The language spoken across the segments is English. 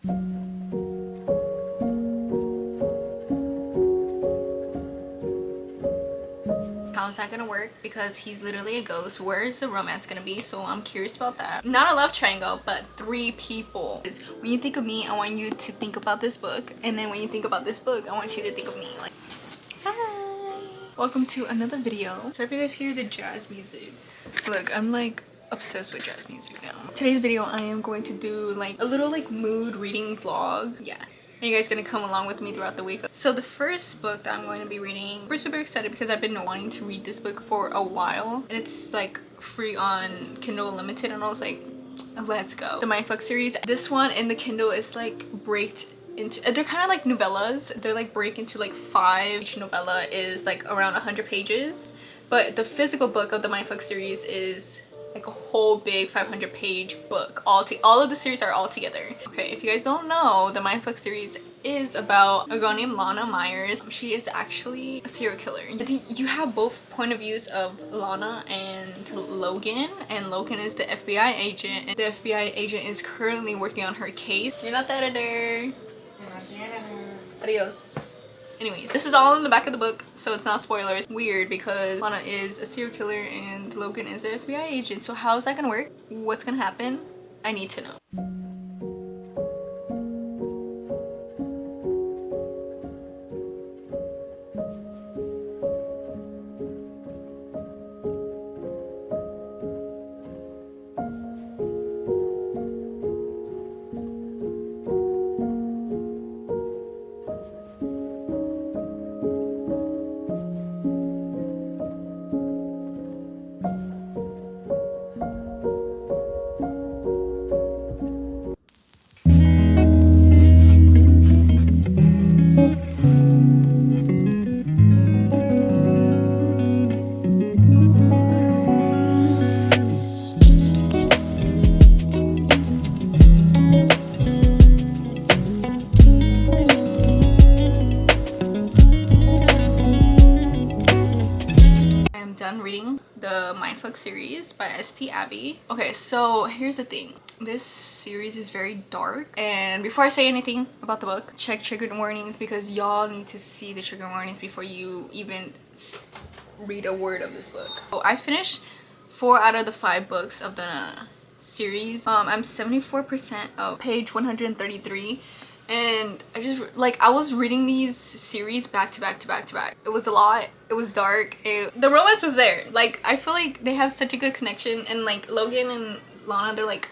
How's that gonna work? Because he's literally a ghost. Where's the romance gonna be? So I'm curious about that. Not a love triangle, but 3 people. When you think of me, I want you to think about this book, and then when you think about this book, I want you to think of me. Like, hi, welcome to another video. So if you guys hear the jazz music, look, I'm like obsessed with jazz music now. Today's video, I am going to do like a little like mood reading vlog. Yeah, and you guys gonna come along with me throughout the week. So the first book that I'm going to be reading, we're super excited because I've been wanting to read this book for a while, and it's like free on Kindle Unlimited, and I was like, let's go. The Mindfuck series. This one in the Kindle is like breaked into, they're kind of like novellas. They're like break into like 5. Each novella is like around 100 pages, but the physical book of the Mindfuck series is like a whole big 500-page book. All of the series are all together. Okay, if you guys don't know, the Mindfuck series is about a girl named Lana Myers. She is actually a serial killer. I think you have both point of views of Lana and Logan, and Logan is the FBI agent, and the FBI agent is currently working on her case. You're not the editor. Adios. Anyways, this is all in the back of the book, so it's not spoilers. Weird because Lana is a serial killer and Logan is an FBI agent. So how is that gonna work? What's gonna happen? I need to know. Reading the Mindfuck series by St. Abby. Okay, so here's the thing. This series is very dark, and before I say anything about the book, check trigger warnings, because y'all need to see the trigger warnings before you even read a word of this book. So I finished 4 out of the 5 books of the series. I'm 74% of page 133. And I just like, I was reading these series back to back to back to back. It was a lot. It was dark. The romance was there. Like, I feel like they have such a good connection, and like Logan and Lana, they're like,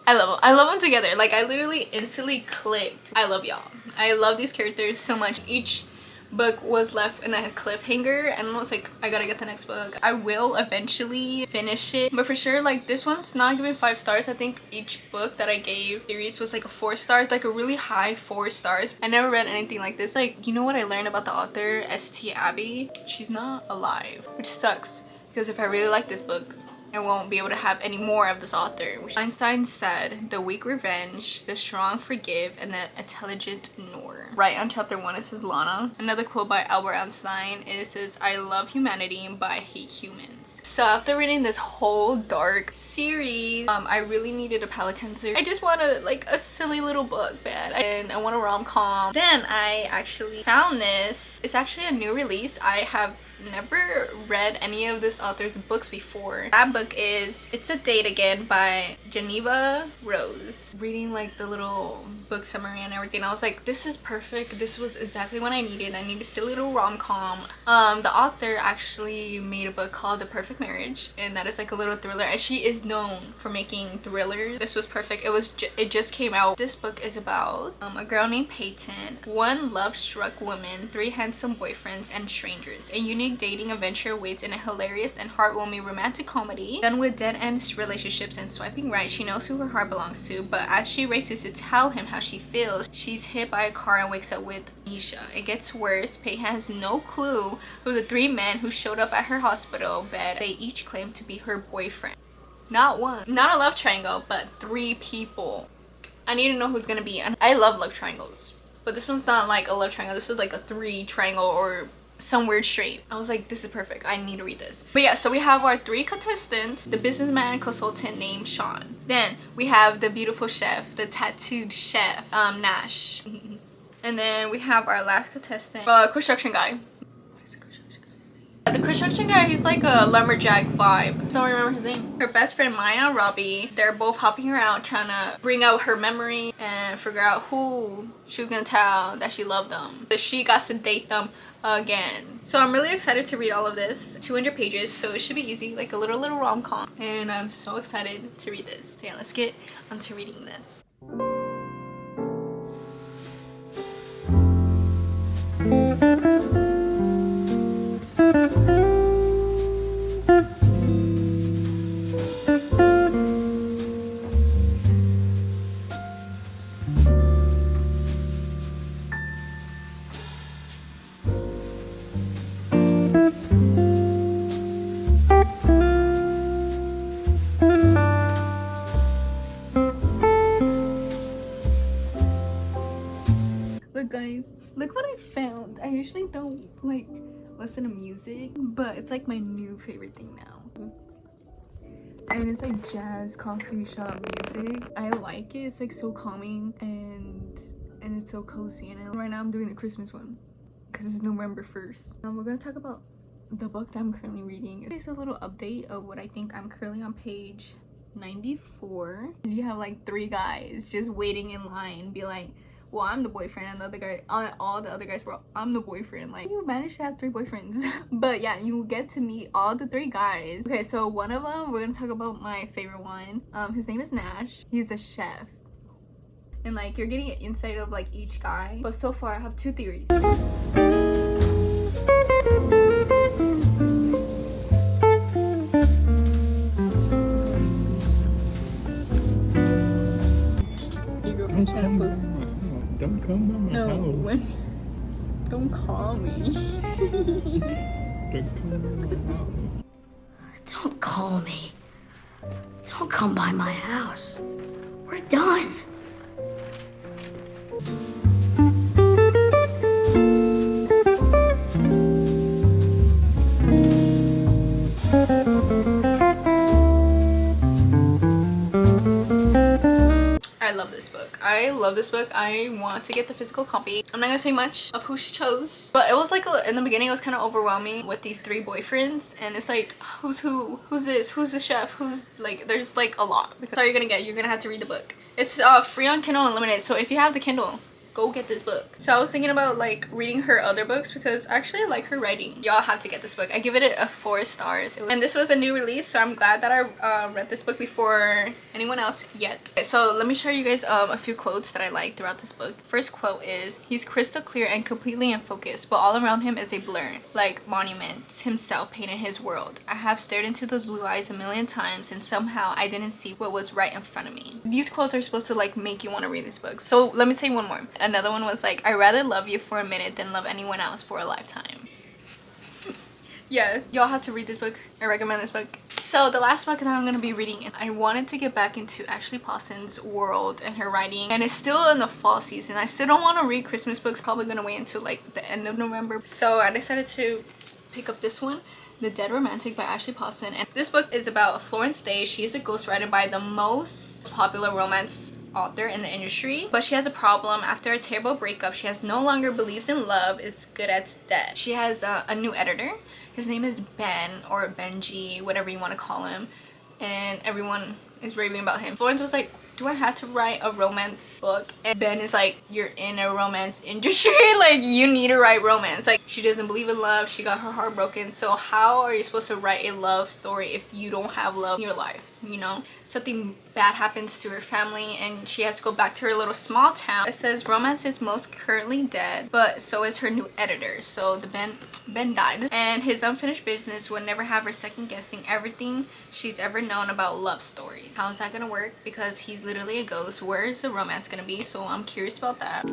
I love them. I love them together. Like, I literally instantly clicked. I love y'all. I love these characters so much. Each book was left in a cliffhanger, and I was like, I gotta get the next book. I will eventually finish it, but for sure, like, this one's not giving 5 stars. I think each book that I gave series was like a 4 stars, like a really high 4 stars. I never read anything like this. Like, you know what I learned about the author, St. Abby? She's not alive, which sucks, because if I really like this book, I won't be able to have any more of this author. Einstein said, the weak revenge, the strong forgive, and the intelligent ignore. Right on chapter 1 it says Lana. Another quote by Albert Einstein, it says, I love humanity but I hate humans. So after reading this whole dark series, I really needed a palate cleanser. I just want a silly little book, man, and I want a rom-com. Then I actually found this. It's actually a new release. I have never read any of this author's books before. That book is It's a Date Again by Geneva Rose. Reading like the little book summary and everything, I was like, this is perfect. This was exactly what I needed. I need a silly little rom-com. The author actually made a book called The Perfect Marriage, and that is like a little thriller, and she is known for making thrillers. This was perfect. It just came out. This book is about a girl named Peyton, 1 love-struck woman, 3 handsome boyfriends, and strangers. A unique dating adventure awaits in a hilarious and heartwarming romantic comedy. Done with dead-end relationships and swiping right, she knows who her heart belongs to, but as she races to tell him how she feels, she's hit by a car and wakes up with amnesia. It gets worse. Peyton has no clue who the 3 men who showed up at her hospital bed, they each claim to be her boyfriend. Not one. Not a love triangle, but 3 people. I need to know who's gonna be. And I love love triangles, but this one's not like a love triangle. This is like a 3 triangle or some weird shape. I was like, this is perfect. I need to read this. But yeah, so we have our 3 contestants. The businessman consultant named Sean. Then we have the beautiful chef, the tattooed chef, Nash. And then we have our last contestant, construction guy. The construction guy, he's like a lumberjack vibe. Don't remember his name. Her best friend Maya and Robbie, they're both helping her out, trying to bring out her memory and figure out who she was gonna tell that she loved them. That she got to date them again. So I'm really excited to read all of this. 200 pages, so it should be easy, like a little rom-com. And I'm so excited to read this. So yeah, let's get onto reading this. Look guys, look what I found. I usually don't like listen to music, but it's like my new favorite thing now. And it's like jazz coffee shop music. I like it. It's like so calming and it's so cozy. And right now I'm doing the Christmas one because it's November 1st. We're gonna talk about the book that I'm currently reading. It's a little update of what I think. I'm currently on page 94. You have like 3 guys just waiting in line, be like, well, I'm the boyfriend, and the other guy, all the other guys were, I'm the boyfriend. Like, you managed to have 3 boyfriends. But yeah, you get to meet all the 3 guys. Okay, so one of them, we're gonna talk about my favorite one. His name is Nash. He's a chef. And like, you're getting an insight of like each guy. But so far, I have 2 theories. Don't come by my house. Don't call me. Don't come by my house. Don't call me. Don't come by my house. We're done. I love this book. I love this book. I want to get the physical copy. I'm not gonna say much of who she chose, but it was like in the beginning it was kind of overwhelming with these 3 boyfriends, and it's like who's who, who's this, who's the chef, who's like, there's like a lot. Because that's all you're gonna get. You're gonna have to read the book. It's free on Kindle Unlimited, so if you have the Kindle, go get this book. So I was thinking about like reading her other books because I actually like her writing. Y'all have to get this book. I give it a 4 stars. And this was a new release, so I'm glad that I read this book before anyone else yet. Okay, so let me show you guys a few quotes that I like throughout this book. First quote is, he's crystal clear and completely in focus, but all around him is a blur, like monuments himself painted his world. I have stared into those blue eyes a million times and somehow I didn't see what was right in front of me. These quotes are supposed to like make you want to read this book. So let me say one more. Another one was like, I'd rather love you for a minute than love anyone else for a lifetime. Yeah, y'all have to read this book. I recommend this book. So the last book that I'm gonna be reading, and I wanted to get back into Ashley Paulson's world and her writing, and it's still in the fall season. I still don't want to read Christmas books. Probably gonna wait until like the end of November. So I decided to pick up this one, The Dead Romantic by Ashley Paulson. And this book is about Florence Day. She is a ghostwriter by the most popular romance author in the industry, but she has a problem. After a terrible breakup, she has no longer believes in love. It's good as dead. She has a new editor. His name is Ben, or Benji, whatever you want to call him, and everyone is raving about him. Florence was like, do I have to write a romance book? And Ben is like, you're in a romance industry, like you need to write romance. Like, she doesn't believe in love, she got her heart broken, so how are you supposed to write a love story if you don't have love in your life, you know? Something bad happens to her family and she has to go back to her little small town. It says romance is most currently dead, but so is her new editor. So the Ben died, and his unfinished business would never have her second guessing everything she's ever known about love stories. How is that gonna work? Because he's literally a ghost. Where is the romance gonna be? So I'm curious about that.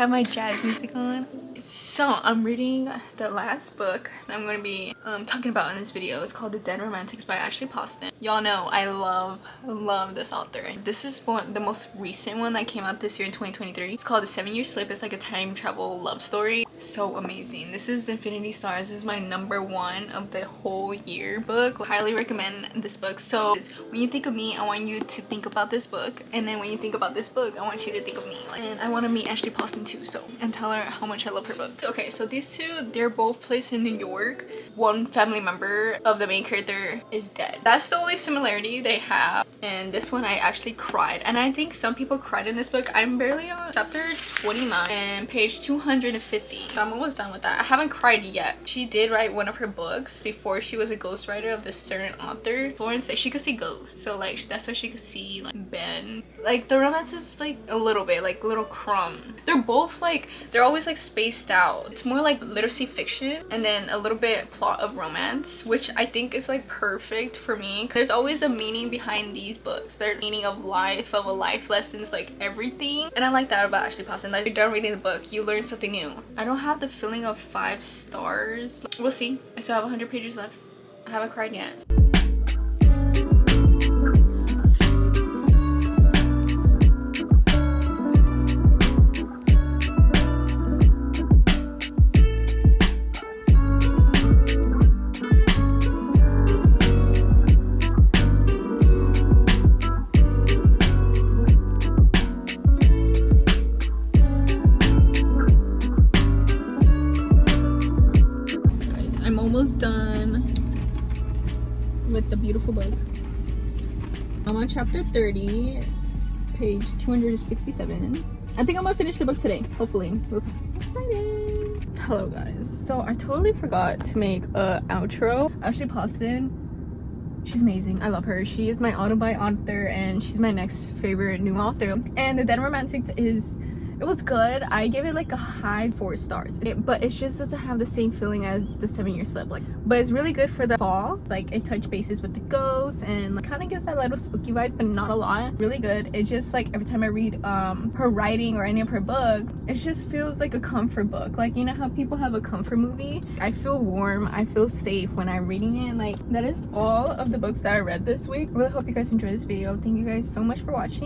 have my jazz music on. So I'm reading the last book I'm going to be talking about in this video. It's called The Dead Romantics by Ashley Poston. Y'all know I love this author. This is the most recent one that came out this year in 2023. It's called The 7-Year Slip. It's like a time travel love story. So amazing. This is Infinity Stars. This is my #1 of the whole year book. Highly recommend this book. So when you think of me, I want you to think about this book, and then when you think about this book, I want you to think of me. And I want to meet Ashley Poston too, so, and tell her how much I love her book. Okay, so these two, they're both placed in New York. One family member of the main character is dead. That's the only similarity they have. And this one I actually cried, and I think some people cried in this book. I'm barely on chapter 29 and page 250. So I'm almost done with that. I haven't cried yet. She did write one of her books before she was a ghostwriter of this certain author. Florence said she could see ghosts, so like that's why she could see like Ben. Like the romance is like a little bit like little crumb. They're both like, they're always like spaced out. It's more like literacy fiction and then a little bit plot of romance, which I think is like perfect for me. There's always a meaning behind these books. There's meaning of life, of a life lessons, like everything. And I like that about Ashley Poston. Like, you're done reading the book, you learn something new. I don't have the feeling of 5 stars. We'll see. I still have 100 pages left. I haven't cried yet. I'm almost done with the beautiful book. I'm on chapter 30, page 267. I think I'm gonna finish the book today, hopefully. I'm excited. Hello guys. So I totally forgot to make a outro. Ashley Poston, she's amazing. I love her. She is my autobi author and she's my next favorite new author. And The Dead Romantics it was good. I gave it like a high 4 stars, but it just doesn't have the same feeling as The 7-Year Slip. Like, but it's really good for the fall. Like, it touch bases with the ghosts and like, kind of gives that little spooky vibe, but not a lot. Really good. It just like every time I read her writing or any of her books, it just feels like a comfort book. Like, you know how people have a comfort movie? I feel warm. I feel safe when I'm reading it. Like, that is all of the books that I read this week. I really hope you guys enjoyed this video. Thank you guys so much for watching.